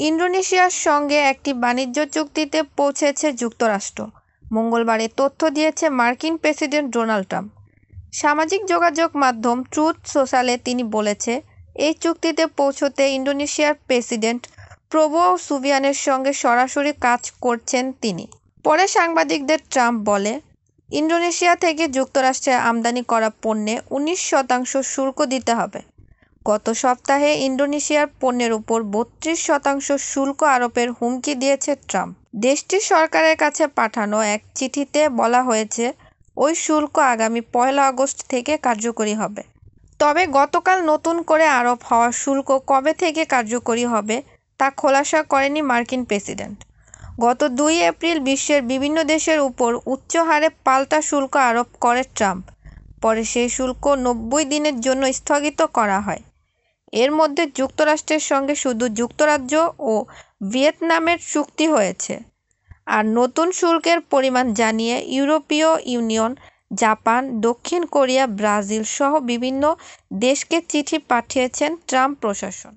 ইন্দোনেশিয়ার সঙ্গে একটি বাণিজ্য চুক্তিতে পৌঁছেছে যুক্তরাষ্ট্র। মঙ্গলবার এ তথ্য দিয়েছে মার্কিন প্রেসিডেন্ট ডোনাল্ড ট্রাম্প। সামাজিক যোগাযোগ মাধ্যম ট্রুথ সোশ্যালে তিনি বলেছে, এই চুক্তিতে পৌঁছতে ইন্দোনেশিয়ার প্রেসিডেন্ট প্রবোও সুবিয়ানের সঙ্গে সরাসরি কাজ করছেন তিনি। পরে সাংবাদিকদের ট্রাম্প বলে, ইন্দোনেশিয়া থেকে যুক্তরাষ্ট্রে আমদানি করা পণ্যে 19% শুল্ক দিতে হবে। গত সপ্তাহে ইন্দোনেশিয়ার পণ্যের উপর 32% শুল্ক আরোপের হুমকি দিয়েছে ট্রাম্প। দেশটির সরকারের কাছে পাঠানো এক চিঠিতে বলা হয়েছে, ওই শুল্ক আগামী 1 আগস্ট থেকে কার্যকরী হবে। তবে গতকাল নতুন করে আরোপ হওয়া শুল্ক কবে থেকে কার্যকরী হবে তা খোলাসা করেনি মার্কিন প্রেসিডেন্ট। গত 2 এপ্রিল বিশ্বের বিভিন্ন দেশের উপর উচ্চ হারে পাল্টা শুল্ক আরোপ করে ট্রাম্প। পরে সেই শুল্ক 90 দিনের জন্য স্থগিত করা হয়। এর মধ্যে যুক্তরাষ্ট্রের সঙ্গে শুধু যুক্তরাজ্য ও ভিয়েতনামের চুক্তি হয়েছে। আর নতুন শুল্কের পরিমাণ জানিয়ে ইউরোপীয় ইউনিয়ন, জাপান, দক্ষিণ কোরিয়া, ব্রাজিল সহ বিভিন্ন দেশকে চিঠি পাঠিয়েছেন ট্রাম্প প্রশাসন।